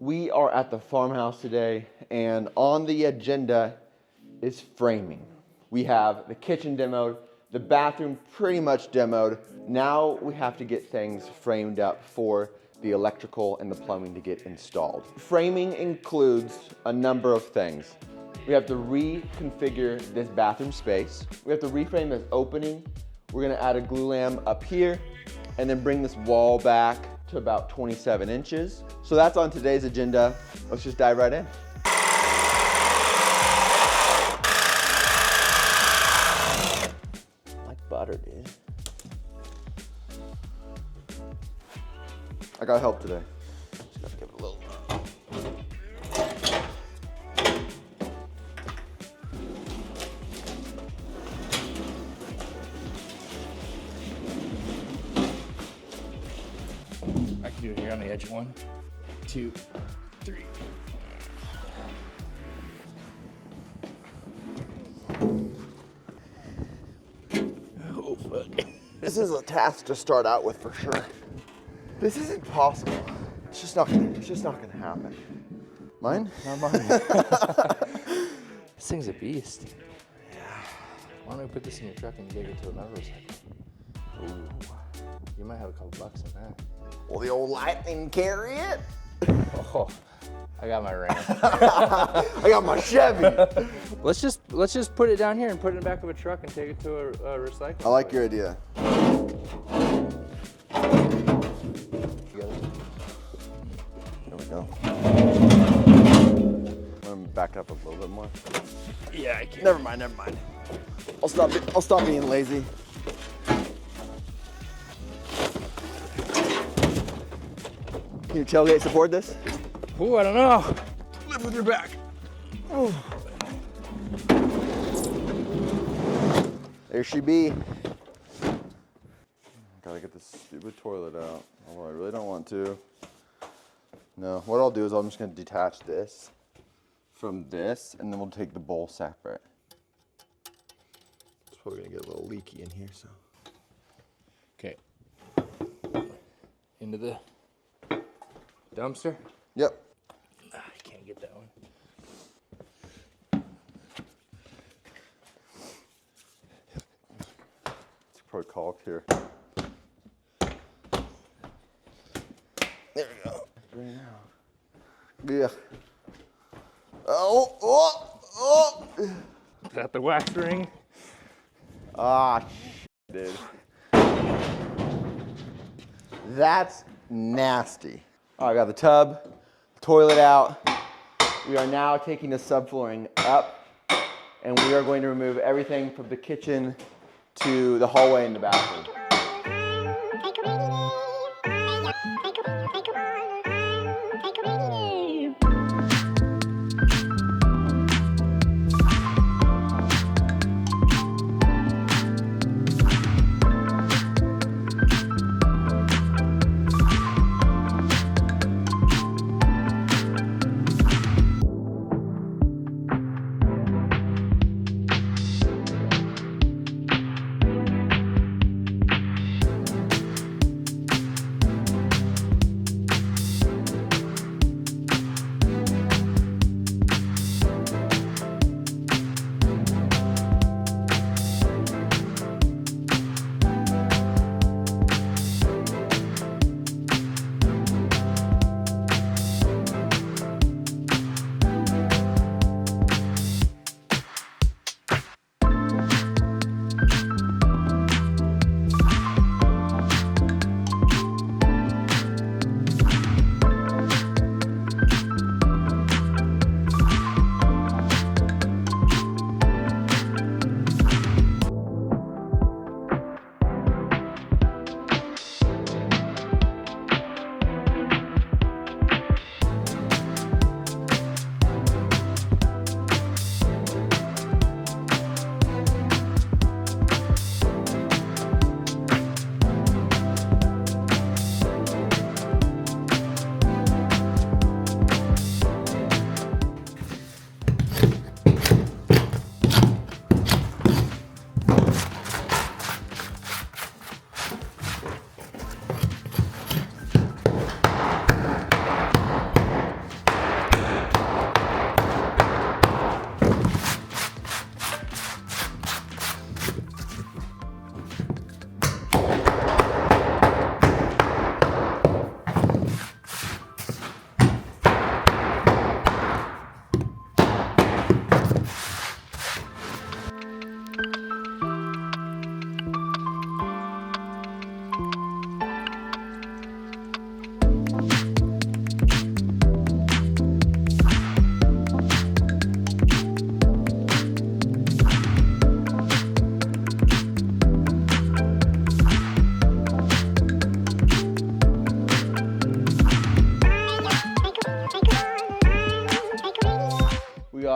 We are at the farmhouse today, and on the agenda is framing. We have the kitchen demoed, the bathroom pretty much demoed. Now we have to get things framed up for the electrical and the plumbing to get installed. Framing includes a number of things. We have to reconfigure this bathroom space. We have to reframe this opening. We're gonna add a glue lamp up here and then bring this wall back to about 27 inches. So that's on today's agenda. Let's just dive right in. Like butter, dude. I got help today. Just gotta give it a little. I can do it here on the edge. 1, 2, 3. Oh, fuck. This is a task to start out with for sure. This isn't possible. It's just not gonna happen. Mine? Not mine. This thing's a beast. Yeah. Why don't we put this in your truck and take it to another recycle? Ooh. You might have a couple bucks in that. Will the old lightning carry it? Oh, I got my Ram. I got my Chevy. Let's just put it down here and put it in the back of a truck and take it to a recycle. I like your idea. There we go. I'm gonna back up a little bit more. Yeah, I can. Never mind. I'll stop being lazy. Can your tailgate support this? Ooh, I don't know. Lift with your back. Ooh. There she be. Gotta get this stupid toilet out. Although I really don't want to. No, what I'll do is I'm just gonna detach this from this, and then we'll take the bowl separate. It's probably gonna get a little leaky in here, so. Okay. Into the dumpster. Yep. I can't get that one. It's probably caulked here. There we go. Right now. Yeah. Oh. Is that the wax ring? Ah, dude. That's nasty. Oh, I got the tub, toilet out. We are now taking the subflooring up, and we are going to remove everything from the kitchen to the hallway and the bathroom.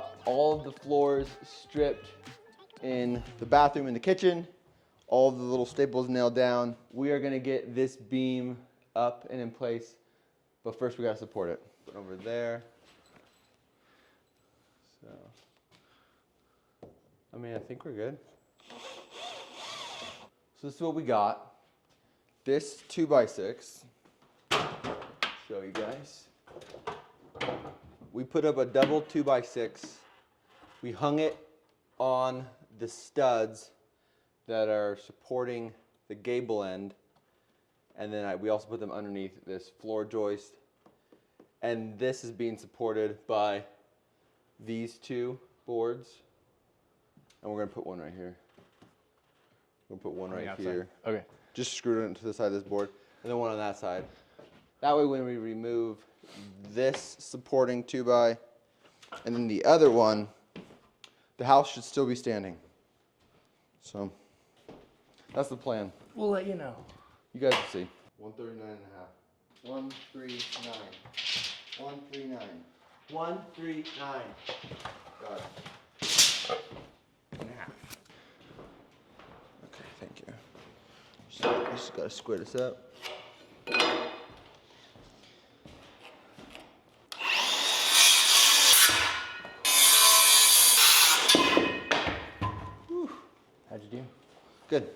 got all of the floors stripped in the bathroom and the kitchen. All of the little staples nailed down. We are gonna get this beam up and in place, but first we gotta support it. Put it over there. So, I mean, I think we're good. So this is what we got. This 2x6, show you guys. We put up a double 2x6. We hung it on the studs that are supporting the gable end. And then we also put them underneath this floor joist. And this is being supported by these two boards. And we're gonna put one right here. We're gonna put one right here. Okay. Just screwed it into the side of this board. And then one on that side. That way when we remove this supporting 2x and then the other one, the house should still be standing. So that's the plan. We'll let you know. You guys will see. 139.5. 139. 139. 139. Got it. And a half. Okay, thank you. Just gotta square this up. How'd you do? Good.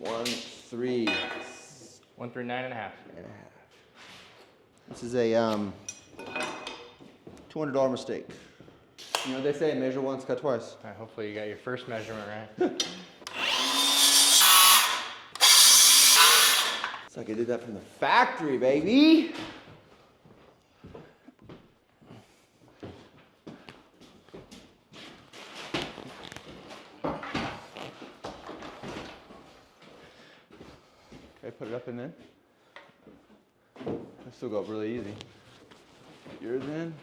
139.5. 139.5. This is a $200 mistake. You know what they say, measure once, cut twice. All right, hopefully you got your first measurement right. It's like I did that from the factory, baby. Okay, put it up and in. That still go up really easy. Put yours in.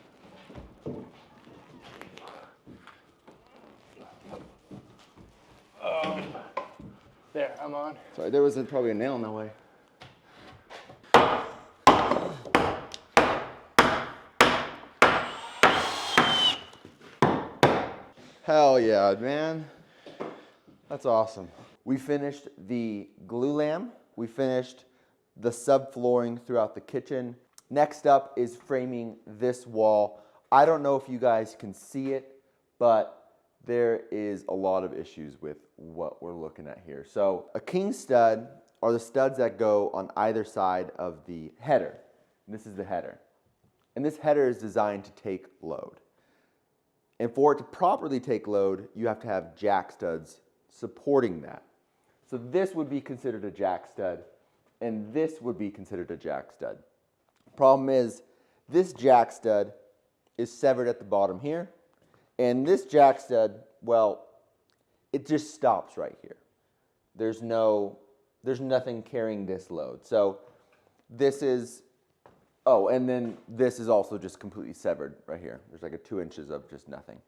There, I'm on. Sorry, there was probably a nail in that way. Hell yeah, man. That's awesome. We finished the glue lamp. We finished the subflooring throughout the kitchen. Next up is framing this wall. I don't know if you guys can see it, but there is a lot of issues with what we're looking at here. So a king stud are the studs that go on either side of the header. And this is the header. And this header is designed to take load. And for it to properly take load, you have to have jack studs supporting that. So this would be considered a jack stud, and this would be considered a jack stud. Problem is, this jack stud is severed at the bottom here, and this jack stud, well, it just stops right here. There's nothing carrying this load. So this is, oh, and then this is also just completely severed right here. There's like 2 inches of just nothing.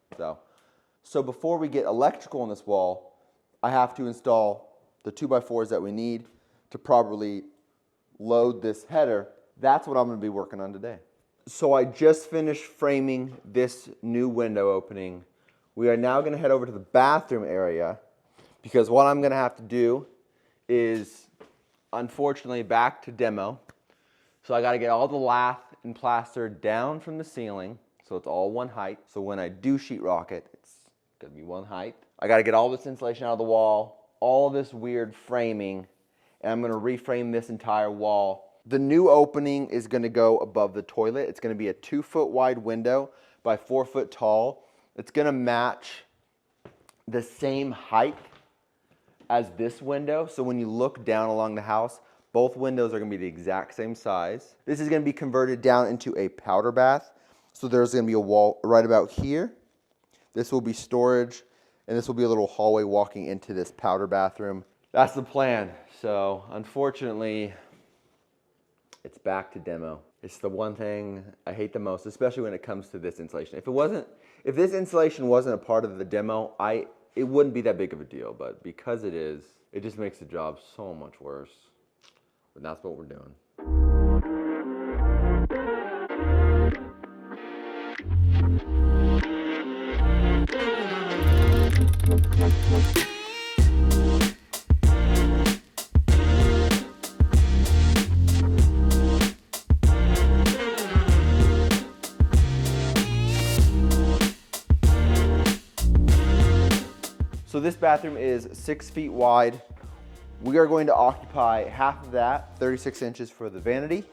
So before we get electrical on this wall, I have to install the 2x4s that we need to properly load this header. That's what I'm gonna be working on today. So I just finished framing this new window opening. We are now gonna head over to the bathroom area because what I'm gonna have to do is, unfortunately, back to demo. So I gotta get all the lath and plaster down from the ceiling so it's all one height. So when I do sheetrock it, it's gonna be one height. I gotta get all this insulation out of the wall, all this weird framing, and I'm gonna reframe this entire wall. The new opening is gonna go above the toilet. It's gonna be a 2-foot wide window by 4 foot tall. It's gonna match the same height as this window. So when you look down along the house, both windows are gonna be the exact same size. This is gonna be converted down into a powder bath. So there's gonna be a wall right about here. This will be storage, and this will be a little hallway walking into this powder bathroom. That's the plan. So unfortunately, it's back to demo. It's the one thing I hate the most, especially when it comes to this insulation. If this insulation wasn't a part of the demo, it wouldn't be that big of a deal, but because it is, it just makes the job so much worse. But that's what we're doing. So this bathroom is 6 feet wide. We are going to occupy half of that, 36 inches for the vanity,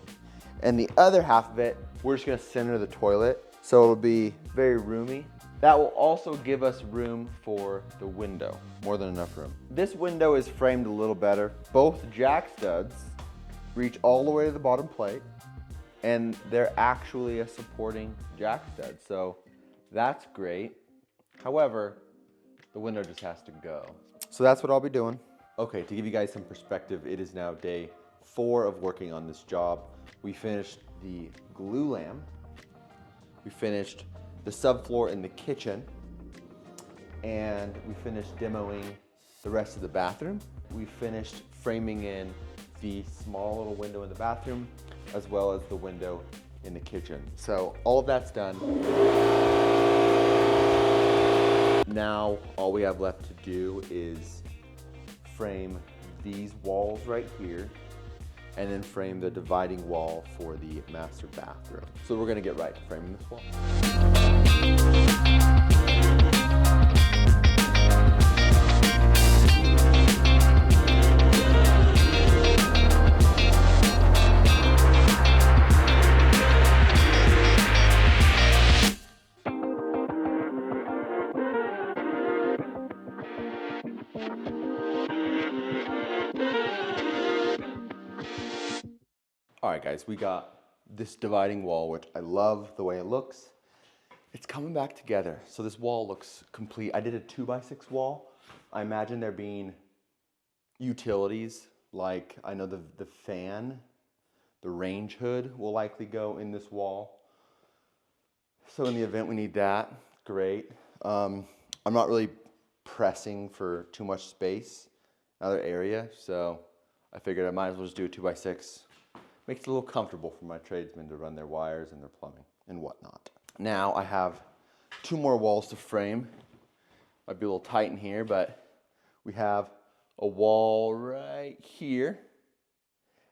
and the other half of it, we're just gonna center the toilet, so it'll be very roomy. That will also give us room for the window, more than enough room. This window is framed a little better. Both jack studs reach all the way to the bottom plate, and they're actually a supporting jack stud, so that's great. However, the window just has to go. So that's what I'll be doing. Okay, to give you guys some perspective, it is now day 4 of working on this job. We finished the glue lamp. We finished the subfloor in the kitchen. And we finished demoing the rest of the bathroom. We finished framing in the small little window in the bathroom, as well as the window in the kitchen. So all of that's done. Now, all we have left to do is frame these walls right here, and then frame the dividing wall for the master bathroom. So we're gonna get right to framing this wall. All right, guys, we got this dividing wall, which I love the way it looks. It's coming back together. So this wall looks complete. I did a 2x6 wall. I imagine there being utilities, like I know the fan, the range hood will likely go in this wall. So in the event we need that, great. I'm not really pressing for too much space, another area, so I figured I might as well just do a 2x6. Makes it a little comfortable for my tradesmen to run their wires and their plumbing and whatnot. Now I have 2 more walls to frame. Might be a little tight in here, but we have a wall right here.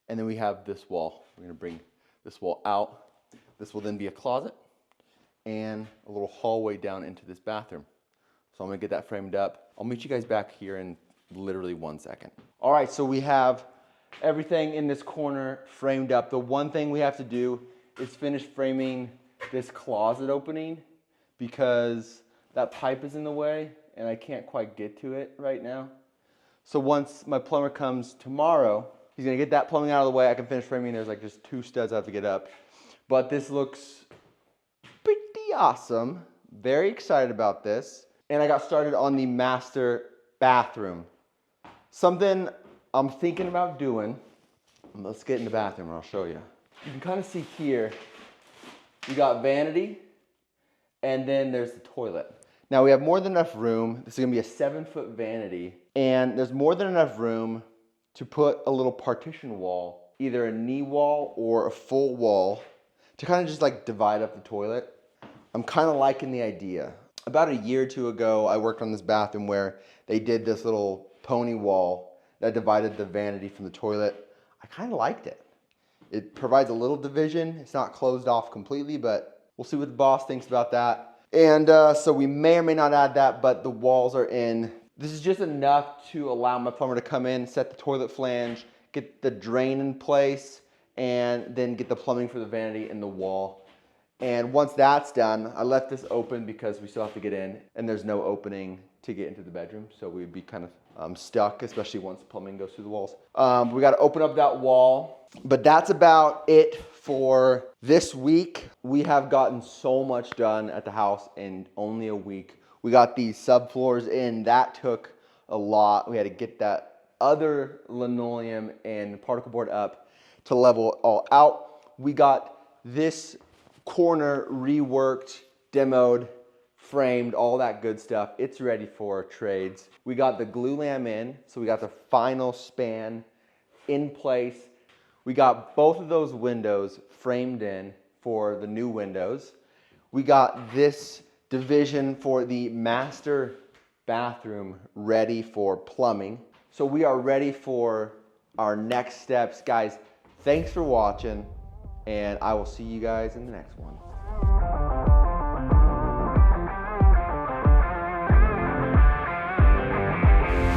And then we have this wall. We're gonna bring this wall out. This will then be a closet and a little hallway down into this bathroom. So I'm gonna get that framed up. I'll meet you guys back here in literally 1 second. All right, so we have everything in this corner framed up. The one thing we have to do is finish framing this closet opening because that pipe is in the way and I can't quite get to it right now. So once my plumber comes tomorrow, he's gonna get that plumbing out of the way. I can finish framing. There's like just 2 studs I have to get up. But this looks pretty awesome. Very excited about this. And I got started on the master bathroom. Something I'm thinking about doing. Let's get in the bathroom and I'll show you. You can kind of see here, we got vanity and then there's the toilet. Now we have more than enough room. This is gonna be a 7-foot vanity and there's more than enough room to put a little partition wall, either a knee wall or a full wall to kind of just like divide up the toilet. I'm kind of liking the idea. About a year or 2 ago, I worked on this bathroom where they did this little pony wall that divided the vanity from the toilet. I kind of liked it. It provides a little division. It's not closed off completely, but we'll see what the boss thinks about that. And so we may or may not add that, but the walls are in. This is just enough to allow my plumber to come in, set the toilet flange, get the drain in place, and then get the plumbing for the vanity in the wall. And once that's done, I left this open because we still have to get in, and there's no opening to get into the bedroom, so we'd be kind of stuck, especially once plumbing goes through the walls. We got to open up that wall, but that's about it for this week. We have gotten so much done at the house in only a week. We got these subfloors in. That took a lot. We had to get that other linoleum and particle board up to level it all out. We got this corner reworked, demoed, framed, all that good stuff. It's ready for trades. We got the glue lam in, so we got the final span in place. We got both of those windows framed in for the new windows. We got this division for the master bathroom ready for plumbing. So we are ready for our next steps. Guys, thanks for watching, and I will see you guys in the next one.